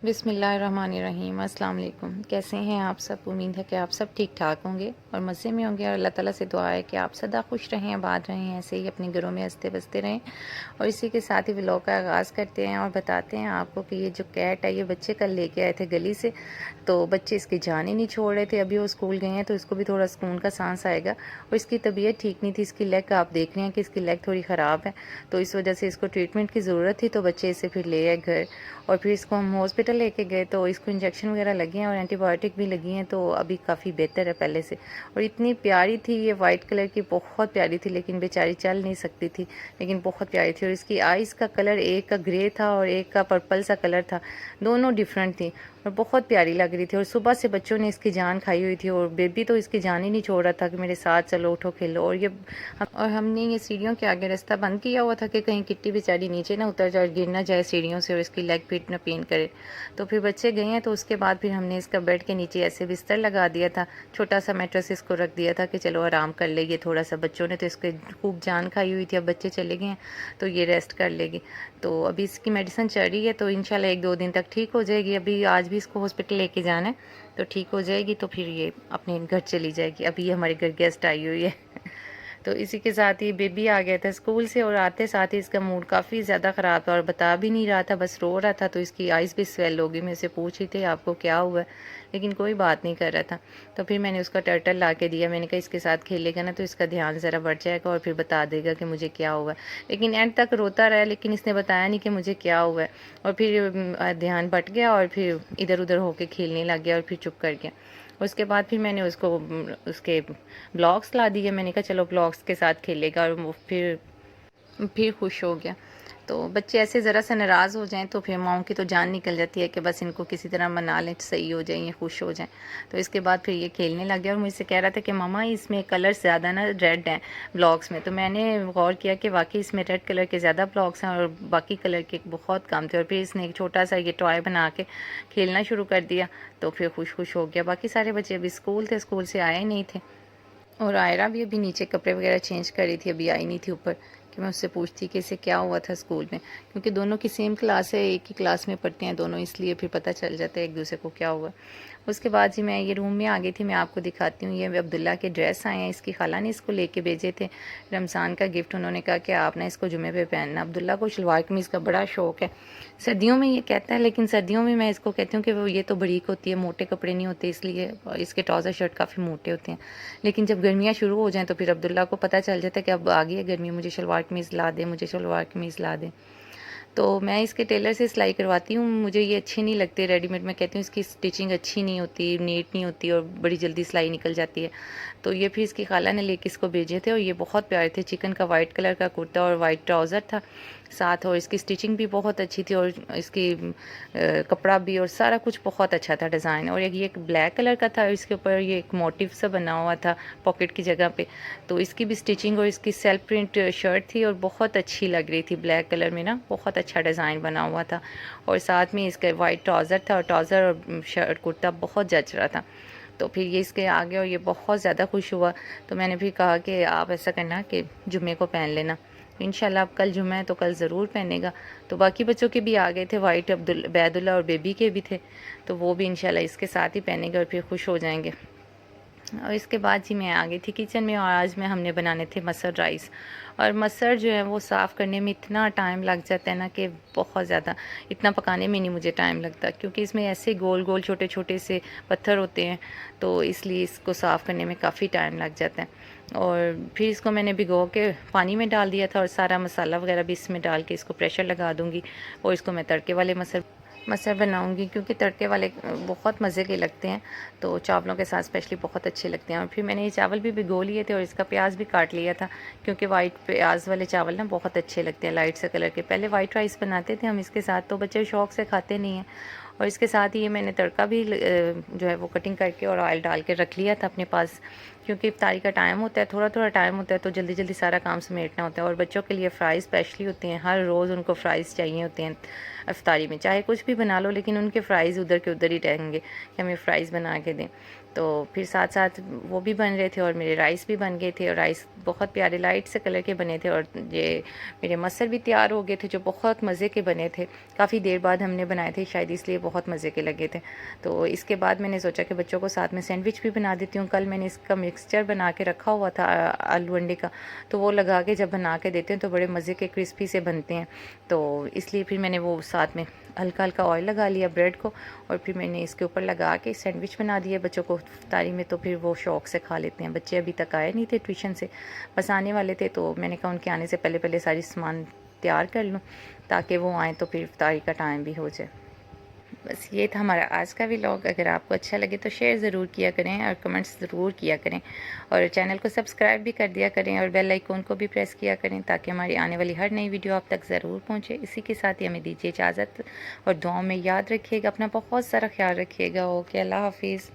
बिस्मिल्लाहिर्रहमानिर्रहीम। अस्सलाम वालेकुम। कैसे हैं आप सब? उम्मीद है कि आप सब ठीक ठाक होंगे और मज़े में होंगे और अल्लाह ताला से दुआ है कि आप सदा खुश रहें, आबाद रहें, ऐसे ही अपने घरों में हंसते बसते रहें। और इसी के साथ ही व्लॉग का आगाज़ करते हैं और बताते हैं आपको कि ये जो कैट है ये बच्चे कल लेके आए थे गली से, तो बच्चे इसकी जान ही नहीं छोड़ रहे थे। अभी वो स्कूल गए हैं तो इसको भी थोड़ा सुकून का सांस आएगा। और इसकी तबीयत ठीक नहीं थी, इसकी लेग आप देख रहे हैं कि इसकी लेग थोड़ी ख़राब है, तो इस वजह से इसको ट्रीटमेंट की ज़रूरत थी। तो बच्चे इसे फिर ले आए घर और फिर इसको हम हॉस्पिटल लेके गए, तो इसको इंजेक्शन वगैरह लगे हैं और एंटीबायोटिक भी लगी हैं, तो अभी काफ़ी बेहतर है पहले से। और इतनी प्यारी थी ये, वाइट कलर की बहुत प्यारी थी, लेकिन बेचारी चल नहीं सकती थी, लेकिन बहुत प्यारी थी। और इसकी आइज़ का कलर एक का ग्रे था और एक का पर्पल सा कलर था, दोनों डिफरेंट थी और बहुत प्यारी लग रही थी। और सुबह से बच्चों ने इसकी जान खाई हुई थी और बेबी तो इसकी जान ही नहीं छोड़ रहा था कि मेरे साथ चलो उठो खेलो। और हमने ये सीढ़ियों के आगे रास्ता बंद किया हुआ था कि कहीं किट्टी बेचारी नीचे ना उतर जाए, गिर ना जाए सीढ़ियों से और इसकी लेग फिट ना पेन करे। तो फिर बच्चे गए हैं, तो उसके बाद फिर हमने इसका बेड के नीचे ऐसे बिस्तर लगा दिया था, छोटा सा मैट्रेस इसको रख दिया था कि चलो आराम कर लेगी थोड़ा सा। बच्चों ने तो इसके खूब जान खाई हुई थी, अब बच्चे चले गए हैं तो ये रेस्ट कर लेगी। तो अभी इसकी मेडिसिन चल रही है, तो इंशाल्लाह 1-2 दिन तक ठीक हो जाएगी। अभी आज भी इसको हॉस्पिटल लेके जाना है, तो ठीक हो जाएगी तो फिर ये अपने घर चली जाएगी। अभी ये हमारे घर गेस्ट आई हुई है तो इसी के साथ ही बेबी आ गया था स्कूल से और आते साथ ही इसका मूड काफ़ी ज़्यादा ख़राब था और बता भी नहीं रहा था, बस रो रहा था। तो इसकी आइज़ भी स्वेल हो गई। मैं उसे पूछ रही थी आपको क्या हुआ है, लेकिन कोई बात नहीं कर रहा था। तो फिर मैंने उसका टर्टल ला के दिया, मैंने कहा इसके साथ खेलेगा ना तो इसका ध्यान ज़रा बढ़ जाएगा और फिर बता देगा कि मुझे क्या हुआ है। लेकिन एंड तक रोता रहा, लेकिन इसने बताया नहीं कि मुझे क्या हुआ है। और फिर ध्यान भट गया और फिर इधर उधर होके खेलने लग गया और फिर चुप कर गया। उसके बाद फिर मैंने उसको उसके ब्लॉक्स ला दिए। मैंने कहा चलो ब्लॉक्स के साथ खेलेगा और वो फिर खुश हो गया। तो बच्चे ऐसे ज़रा सा नाराज़ हो जाएं तो फिर माँओं की तो जान निकल जाती है कि बस इनको किसी तरह मना लें, सही हो जाएं, ये खुश हो जाएं। तो इसके बाद फिर ये खेलने लग गया और मुझसे कह रहा था कि मम्मा इसमें कलर ज़्यादा ना रेड हैं ब्लॉक्स में। तो मैंने गौर किया कि वाकई इसमें रेड कलर के ज़्यादा ब्लॉक्स हैं और बाकी कलर के बहुत कम थे। और फिर इसने एक छोटा सा ये टॉय बना के खेलना शुरू कर दिया, तो फिर खुश हो गया। बाकी सारे बच्चे अभी स्कूल थे, स्कूल से आए नहीं थे। और आयरा भी अभी नीचे कपड़े वगैरह चेंज कर रही थी, अभी आई नहीं थी ऊपर कि मैं उससे पूछती कि इसे क्या हुआ था स्कूल में, क्योंकि दोनों की सेम क्लास है, एक ही क्लास में पढ़ते हैं दोनों, इसलिए फिर पता चल जाता है एक दूसरे को क्या हुआ। उसके बाद जी मैं ये रूम में आ गई थी, मैं आपको दिखाती हूँ। ये अब्दुल्ला के ड्रेस आए हैं, इसकी खाला ने इसको लेके भेजे थे, रमज़ान का गिफ्ट। उन्होंने कहा कि आप ना इसको जुमे पे पहनना। अब्दुल्ला को शलवार कमीज़ का बड़ा शौक़ है, सर्दियों में ये कहता है, लेकिन सर्दियों में मैं इसको कहती हूँ कि वो ये तो बरीक होती है, मोटे कपड़े नहीं होते, इसलिए इसके ट्राउज़र शर्ट काफ़ी मोटे होते हैं। लेकिन जब गर्मियाँ शुरू हो जाएँ तो फिर अब्दुल्ला को पता चल जाता है कि अब आ गई है गर्मी, मुझे शलवार कमीज़ ला दे, मुझे शलवार कमीज़ ला दे। तो मैं इसके टेलर से सिलाई करवाती हूँ, मुझे ये अच्छी नहीं लगती रेडीमेड। मैं कहती हूँ इसकी स्टिचिंग अच्छी नहीं होती, नीट नहीं होती और बड़ी जल्दी सिलाई निकल जाती है। तो ये फिर इसकी खाला ने लेके इसको भेजे थे और ये बहुत प्यारे थे। चिकन का वाइट कलर का कुर्ता और वाइट ट्राउज़र था साथ, और इसकी स्टिचिंग भी बहुत अच्छी थी और इसकी कपड़ा भी और सारा कुछ बहुत अच्छा था, डिज़ाइन। और ये एक ब्लैक कलर का था, इसके ऊपर ये एक मोटिव सा बना हुआ था पॉकेट की जगह पे। तो इसकी भी स्टिचिंग और इसकी सेल्फ प्रिंट शर्ट थी और बहुत अच्छी लग रही थी, ब्लैक कलर में ना, बहुत अच्छा डिज़ाइन बना हुआ था। और साथ में इसका वाइट ट्राउज़र था और ट्राउज़र और शर्ट कुर्ता बहुत जच रहा था। तो फिर ये इसके आ गया और ये बहुत ज़्यादा खुश हुआ। तो मैंने भी कहा कि आप ऐसा करना कि जुम्मे को पहन लेना, इंशाल्लाह अब कल जुम्मा है तो कल ज़रूर पहनेगा। तो बाकी बच्चों के भी आ गए थे, वाइट बैदुल्ला और बेबी के भी थे, तो वो भी इंशाल्लाह इसके साथ ही पहनेंगे और फिर खुश हो जाएंगे। और इसके बाद जी मैं आ गई थी किचन में और आज में हमने बनाने थे मसर राइस। और मसर जो है वो साफ़ करने में इतना टाइम लग जाता है ना कि बहुत ज़्यादा, इतना पकाने में नहीं मुझे टाइम लगता, क्योंकि इसमें ऐसे गोल गोल छोटे छोटे से पत्थर होते हैं, तो इसलिए इसको साफ़ करने में काफ़ी टाइम लग जाता है। और फिर इसको मैंने भिगो के पानी में डाल दिया था और सारा मसाला वगैरह भी इसमें डाल के इसको प्रेशर लगा दूँगी और इसको मैं तड़के वाले मसर बनाऊंगी, क्योंकि तड़के वाले बहुत मज़े के लगते हैं, तो चावलों के साथ स्पेशली बहुत अच्छे लगते हैं। और फिर मैंने ये चावल भी भिगो लिए थे और इसका प्याज भी काट लिया था, क्योंकि वाइट प्याज वाले चावल ना बहुत अच्छे लगते हैं, लाइट से कलर के। पहले वाइट राइस बनाते थे हम इसके साथ, तो बच्चे शौक़ से खाते नहीं हैं। और इसके साथ ही ये मैंने तड़का भी जो है वो कटिंग करके और ऑयल डाल के रख लिया था अपने पास, क्योंकि इफ्तारी का टाइम होता है, थोड़ा थोड़ा टाइम होता है, तो जल्दी जल्दी सारा काम समेटना होता है। और बच्चों के लिए फ़्राई स्पेशली होते हैं, हर रोज़ उनको फ़्राइज़ चाहिए होते हैं इफ्तारी में, चाहे कुछ भी बना लो लेकिन उनके फ़्राइज़ उधर के उधर ही रहेंगे कि हमें फ़्राइज़ बना के दें। तो फिर साथ साथ वो भी बन रहे थे और मेरे राइस भी बन गए थे, और राइस बहुत प्यारे लाइट से कलर के बने थे। और ये मेरे मसर भी तैयार हो गए थे जो बहुत मज़े के बने थे, काफ़ी देर बाद हमने बनाए थे शायद इसलिए बहुत मज़े के लगे थे। तो इसके बाद मैंने सोचा कि बच्चों को साथ में सैंडविच भी बना देती हूँ। कल मैंने इसका मिक्सचर बना के रखा हुआ था आलू अंडे का, तो वो लगा के जब बना के देते हैं तो बड़े मज़े के क्रिस्पी से बनते हैं। तो इसलिए फिर मैंने वो साथ में हल्का हल्का ऑयल लगा लिया ब्रेड को, और फिर मैंने इसके ऊपर लगा के सैंडविच बना दिए बच्चों को इफ्तारी में। तो फिर वो शौक़ से खा लेते हैं। बच्चे अभी तक आए नहीं थे ट्यूशन से, बस आने वाले थे, तो मैंने कहा उनके आने से पहले पहले सारी सामान तैयार कर लूँ ताकि वो आएँ तो फिर इफ्तारी का टाइम भी हो जाए। बस ये था हमारा आज का व्लॉग। अगर आपको अच्छा लगे तो शेयर ज़रूर किया करें और कमेंट्स ज़रूर किया करें, और चैनल को सब्सक्राइब भी कर दिया करें और बेल आइकन को भी प्रेस किया करें ताकि हमारी आने वाली हर नई वीडियो आप तक ज़रूर पहुंचे। इसी के साथ ही हमें दीजिए इजाज़त, और दुआओं में याद रखिएगा, अपना बहुत सारा ख्याल रखिएगा। ओके, अल्लाह हाफिज़।